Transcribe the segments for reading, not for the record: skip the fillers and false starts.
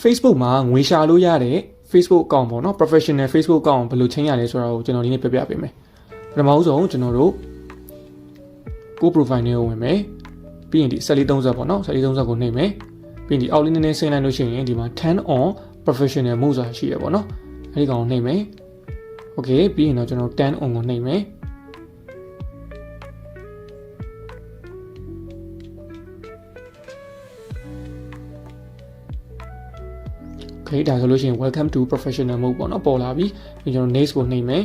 Facebook မှာငွေရှာလို့ရတဲ့ Facebook account ပေါ့နော် professional Facebook account ဘယ်လိုချင်းရလဲဆိုတာကိုကျွန်တော်ဒီနေ့ပြပြပေးမယ်ပထမဆုံးကျွန်တော်တို့ကို profile နဲ့ဝင်မယ်ပြီးရင်ဒီ1430ပေါ့နော်1430ကိုနှိပ်မယ်ပြီးရင်ဒီအောက်လေးနည်းနည်းဆင်းလိုက်လို့ရှိရင်ဒီမှာ turn on professional mode ဆိုတာရှိရပေါ့နော်အဲ့ဒီကောင်ကိုနှိပ်မယ် okay ပြီးရင်တော့ကျွန်တော် turn on ကိုနှိပ်မယ်Okay ဒါဆိုလို့ရှိရင် welcome to professional mode ပေါ့နော်ပေါ်လာပြီပြီးကျွန်တော် next ကိုနှိပ်မယ်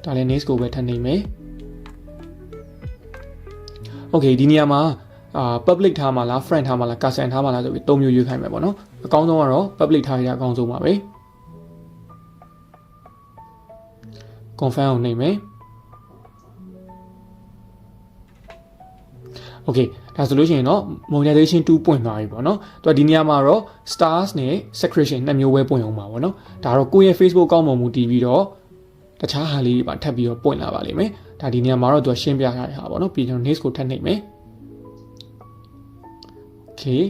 ဒါလည်း next ကိုပဲထပ်နှိပ်မယ် Okay ဒီနေရာမှာpublic ထားမှာလား friend ထားမှာလား custom ထားမှာလားဆိုပြီး၃မျိုးရွေးခိုင်းမယ်ပေါ့နော်အကောင်းဆုံးကတော့ public ထားရအကောင်းဆုံးပါပဲ confirm ကိုနှိပ်မယ် Okay ဒါဆိုလို့ရှိရင်တော့ monetization 2 ပွင့်သွားပြီပေါ့နော်သူကဒီနေရာမှာတော့ stars နဲ့ subscription နှစ်မျိုးပဲပွင့်အောင်ပါပေါ့နော်ဒါတော့ကိုယ့်ရဲ့ Facebook အကောင့်ပေါ်မူတည်ပြီးတော့တခြားဟာလေးတွေပါထပ်ပြီးတော့ပွင့်လာပါလိမ့်မယ်ဒါဒီနေရာမှာတော့သူကရှင်းပြထားတဲ့ဟာပေါ့နော်ပြီးကျွန်တော် next ကိုထပ်နှိပ်မယ် Okay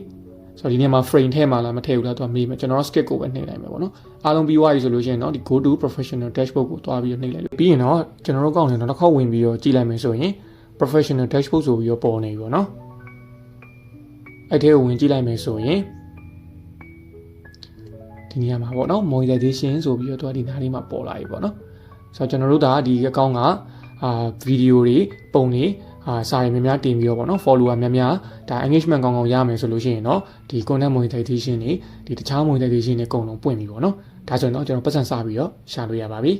ဆိုတော့ဒီနေရာမှာ frame ထဲမှာလားမထည့်ဘူးလားသူကမေးမယ်ကျွန်တော် skip ကိုပဲနှိပ်လိုက်မယ်ပေါ့နော်အားလုံးပြီးသွားပြီဆိုလို့ရှိရင်တော့ဒီ go to professional dashboard ကိုတွားပြီးတော့နှိပ်လိုက်လို့ပြီးရင်တော့ကျွန်တော်တို့အကောင့်ထဲတော့တစ်ခေါက်ဝင်ပြီးတော့ကြည့်လိုက်မယ်ဆိုရင် professional dashboard ဆိုပြီးတော့ပေါ်နေပြီပေါ့နော်အဲ့ထဲကိုဝင်ကြည့်လိုက်မယ်ဆိုရင်ဒီနေရာမှာပေါ့နော် monetization ဆိုပြီးတော့သူကဒီနားလေးမှာပေါ်လာပြီပေါ့နော်ဆိုတော့ကျွန်တော်တို့ဒါဒီအကောင့်ကဗီဒီယိုတွေပုံတွေစာရင်းများများတင်ပြီးတော့ပေါ့နော် follower များများဒါ engagement ကောင်းကောင်းရမယ်ဆိုလို့ရှိရင်တော့ဒီ content monetization တွေဒီတခြား monetization တွေအကုန်လုံးပွင့်ပြီပေါ့နော်ဒါဆိုရင်တော့ကျွန်တော်ပတ်စံစပြီးတော့ရှာလို့ရပါပြီ